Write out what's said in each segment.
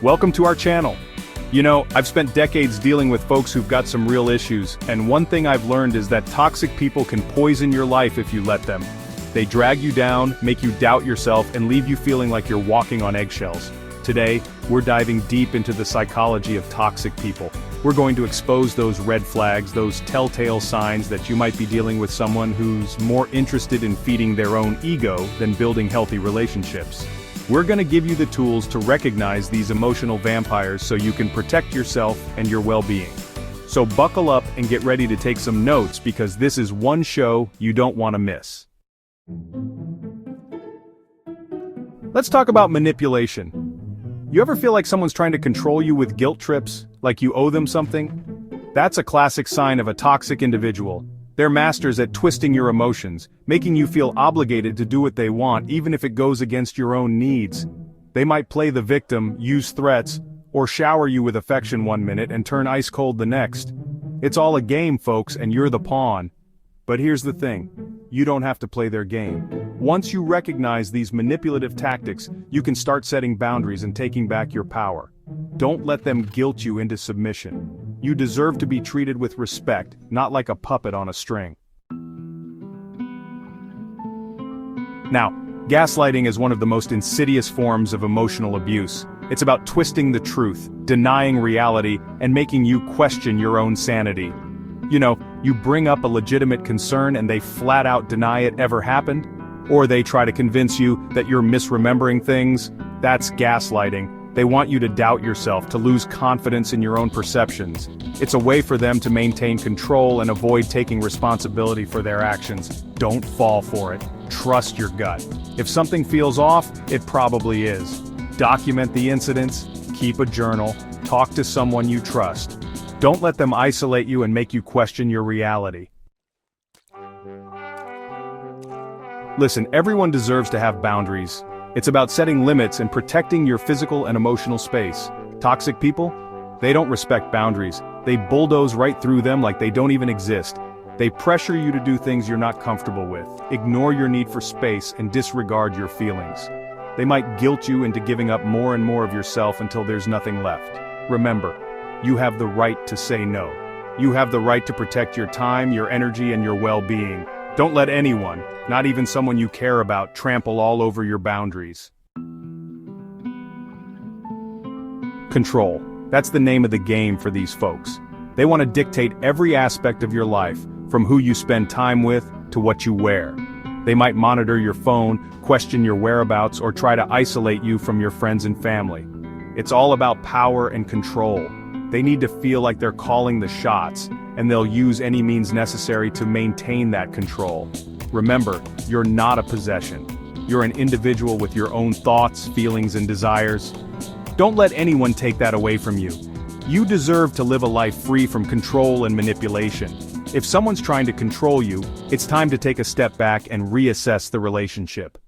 Welcome to our channel. You know, I've spent decades dealing with folks who've got some real issues, and one thing I've learned is that toxic people can poison your life if you let them. They drag you down, make you doubt yourself, and leave you feeling like you're walking on eggshells. Today, we're diving deep into the psychology of toxic people. We're going to expose those red flags, those telltale signs that you might be dealing with someone who's more interested in feeding their own ego than building healthy relationships. We're going to give you the tools to recognize these emotional vampires so you can protect yourself and your well-being. So buckle up and get ready to take some notes because this is one show you don't want to miss. Let's talk about manipulation. You ever feel like someone's trying to control you with guilt trips, like you owe them something? That's a classic sign of a toxic individual. They're masters at twisting your emotions, making you feel obligated to do what they want even if it goes against your own needs. They might play the victim, use threats, or shower you with affection one minute and turn ice cold the next. It's all a game, folks, and you're the pawn. But here's the thing. You don't have to play their game. Once you recognize these manipulative tactics, you can start setting boundaries and taking back your power. Don't let them guilt you into submission. You deserve to be treated with respect, not like a puppet on a string. Now, gaslighting is one of the most insidious forms of emotional abuse. It's about twisting the truth, denying reality, and making you question your own sanity. You know, you bring up a legitimate concern and they flat out deny it ever happened, or they try to convince you that you're misremembering things. That's gaslighting. They want you to doubt yourself, to lose confidence in your own perceptions. It's a way for them to maintain control and avoid taking responsibility for their actions. Don't fall for it. Trust your gut. If something feels off, it probably is. Document the incidents, keep a journal, talk to someone you trust. Don't let them isolate you and make you question your reality. Listen, everyone deserves to have boundaries. It's about setting limits and protecting your physical and emotional space. Toxic people? They don't respect boundaries. They bulldoze right through them like they don't even exist. They pressure you to do things you're not comfortable with, ignore your need for space, and disregard your feelings. They might guilt you into giving up more and more of yourself until there's nothing left. Remember, you have the right to say no. You have the right to protect your time, your energy, and your well-being. Don't let anyone, not even someone you care about, trample all over your boundaries. Control. That's the name of the game for these folks. They want to dictate every aspect of your life, from who you spend time with to what you wear. They might monitor your phone, question your whereabouts, or try to isolate you from your friends and family. It's all about power and control. They need to feel like they're calling the shots, and they'll use any means necessary to maintain that control. Remember, you're not a possession. You're an individual with your own thoughts, feelings, and desires. Don't let anyone take that away from you. You deserve to live a life free from control and manipulation. If someone's trying to control you, it's time to take a step back and reassess the relationship.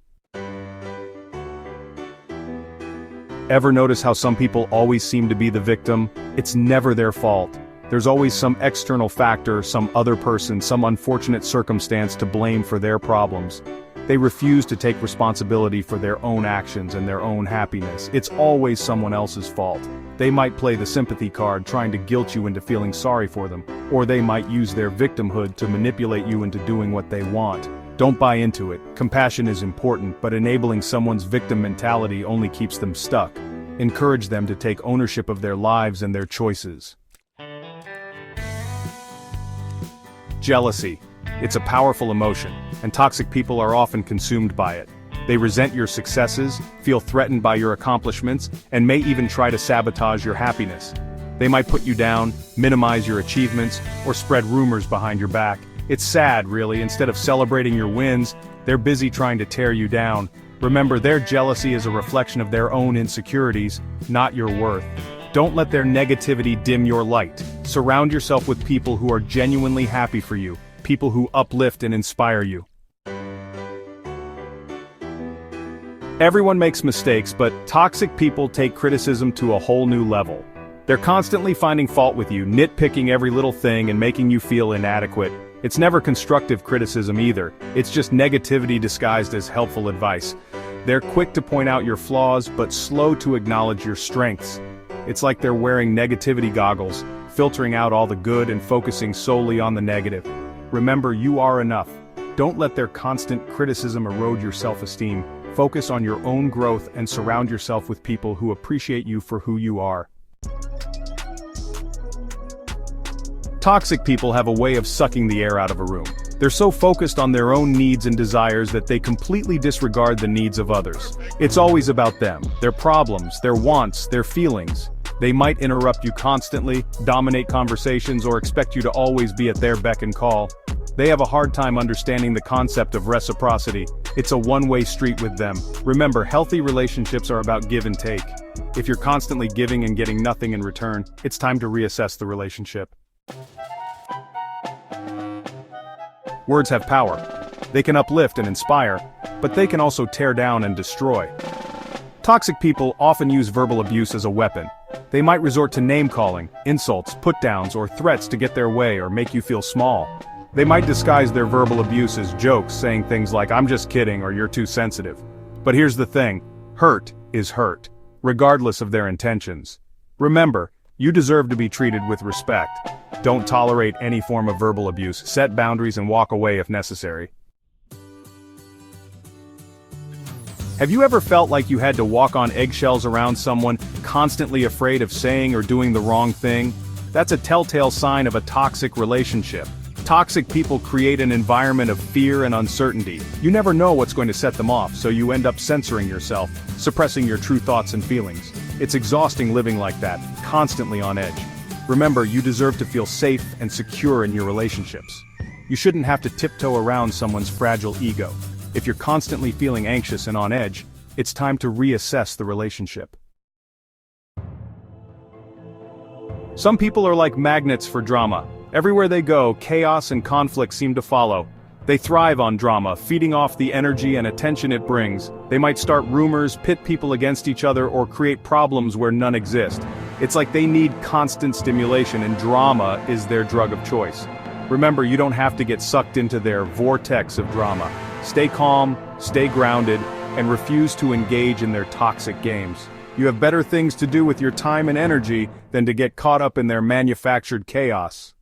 Ever notice how some people always seem to be the victim? It's never their fault. There's always some external factor, some other person, some unfortunate circumstance to blame for their problems. They refuse to take responsibility for their own actions and their own happiness. It's always someone else's fault. They might play the sympathy card, trying to guilt you into feeling sorry for them, or they might use their victimhood to manipulate you into doing what they want. Don't buy into it. Compassion is important, but enabling someone's victim mentality only keeps them stuck. Encourage them to take ownership of their lives and their choices. Jealousy. It's a powerful emotion, and toxic people are often consumed by it. They resent your successes, feel threatened by your accomplishments, and may even try to sabotage your happiness. They might put you down, minimize your achievements, or spread rumors behind your back. It's sad, really. Instead of celebrating your wins, they're busy trying to tear you down. Remember, their jealousy is a reflection of their own insecurities, not your worth. Don't let their negativity dim your light. Surround yourself with people who are genuinely happy for you, people who uplift and inspire you. Everyone makes mistakes, but toxic people take criticism to a whole new level. They're constantly finding fault with you, nitpicking every little thing and making you feel inadequate. It's never constructive criticism either. It's just negativity disguised as helpful advice. They're quick to point out your flaws, but slow to acknowledge your strengths. It's like they're wearing negativity goggles, filtering out all the good and focusing solely on the negative. Remember, you are enough. Don't let their constant criticism erode your self-esteem. Focus on your own growth and surround yourself with people who appreciate you for who you are. Toxic people have a way of sucking the air out of a room. They're so focused on their own needs and desires that they completely disregard the needs of others. It's always about them, their problems, their wants, their feelings. They might interrupt you constantly, dominate conversations, or expect you to always be at their beck and call. They have a hard time understanding the concept of reciprocity. It's a one-way street with them. Remember, healthy relationships are about give and take. If you're constantly giving and getting nothing in return, it's time to reassess the relationship. Words have power. They can uplift and inspire, but they can also tear down and destroy. Toxic people often use verbal abuse as a weapon. They might resort to name-calling, insults, put-downs, or threats to get their way or make you feel small. They might disguise their verbal abuse as jokes, saying things like, "I'm just kidding," or "You're too sensitive." But here's the thing, hurt is hurt, regardless of their intentions. Remember, you deserve to be treated with respect. Don't tolerate any form of verbal abuse, set boundaries and walk away if necessary. Have you ever felt like you had to walk on eggshells around someone, constantly afraid of saying or doing the wrong thing? That's a telltale sign of a toxic relationship. Toxic people create an environment of fear and uncertainty. You never know what's going to set them off, so you end up censoring yourself, suppressing your true thoughts and feelings. It's exhausting living like that, constantly on edge. Remember, you deserve to feel safe and secure in your relationships. You shouldn't have to tiptoe around someone's fragile ego. If you're constantly feeling anxious and on edge, it's time to reassess the relationship. Some people are like magnets for drama. Everywhere they go, chaos and conflict seem to follow. They thrive on drama, feeding off the energy and attention it brings. They might start rumors, pit people against each other, or create problems where none exist. It's like they need constant stimulation, and drama is their drug of choice. Remember, you don't have to get sucked into their vortex of drama. Stay calm, stay grounded, and refuse to engage in their toxic games. You have better things to do with your time and energy than to get caught up in their manufactured chaos.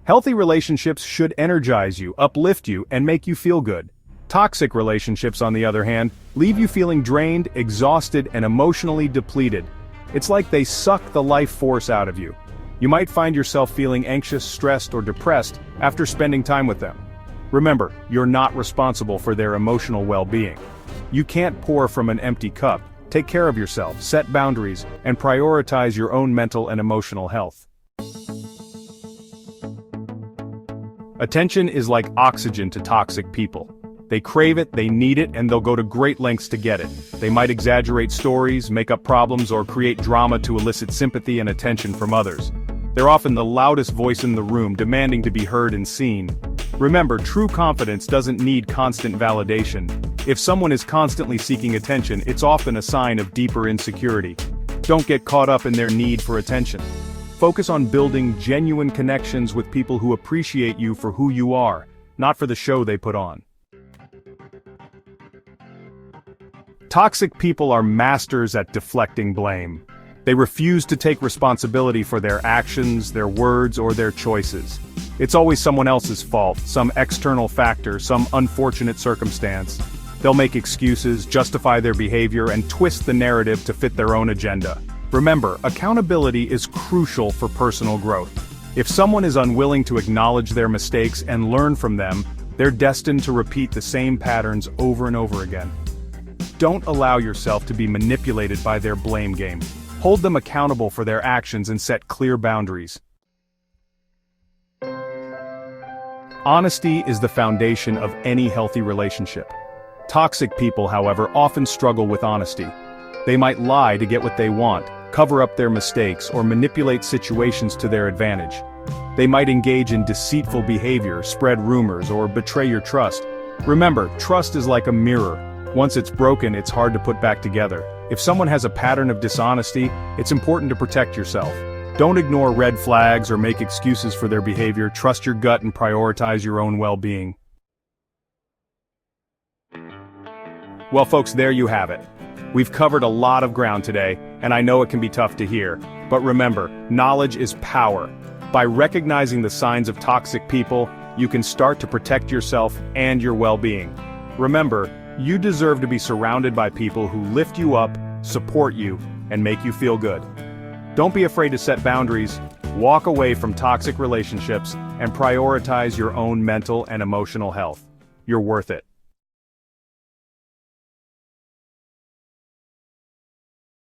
Healthy relationships should energize you, uplift you, and make you feel good. Toxic relationships, on the other hand, leave you feeling drained, exhausted, and emotionally depleted. It's like they suck the life force out of you. You might find yourself feeling anxious, stressed, or depressed after spending time with them. Remember, you're not responsible for their emotional well-being. You can't pour from an empty cup. Take care of yourself, set boundaries, and prioritize your own mental and emotional health. Attention is like oxygen to toxic people. They crave it, they need it, and they'll go to great lengths to get it. They might exaggerate stories, make up problems, or create drama to elicit sympathy and attention from others. They're often the loudest voice in the room, demanding to be heard and seen. Remember, true confidence doesn't need constant validation. If someone is constantly seeking attention, it's often a sign of deeper insecurity. Don't get caught up in their need for attention. Focus on building genuine connections with people who appreciate you for who you are, not for the show they put on. Toxic people are masters at deflecting blame. They refuse to take responsibility for their actions, their words, or their choices. It's always someone else's fault, some external factor, some unfortunate circumstance. They'll make excuses, justify their behavior, and twist the narrative to fit their own agenda. Remember, accountability is crucial for personal growth. If someone is unwilling to acknowledge their mistakes and learn from them, they're destined to repeat the same patterns over and over again. Don't allow yourself to be manipulated by their blame game. Hold them accountable for their actions and set clear boundaries. Honesty is the foundation of any healthy relationship. Toxic people, however, often struggle with honesty. They might lie to get what they want, cover up their mistakes, or manipulate situations to their advantage. They might engage in deceitful behavior, spread rumors, or betray your trust. Remember, trust is like a mirror. Once it's broken, it's hard to put back together. If someone has a pattern of dishonesty, it's important to protect yourself. Don't ignore red flags or make excuses for their behavior. Trust your gut and prioritize your own well-being. Well, folks, there you have it. We've covered a lot of ground today, and I know it can be tough to hear. But remember, knowledge is power. By recognizing the signs of toxic people, you can start to protect yourself and your well-being. Remember, you deserve to be surrounded by people who lift you up, support you, and make you feel good. Don't be afraid to set boundaries, walk away from toxic relationships, and prioritize your own mental and emotional health. You're worth it.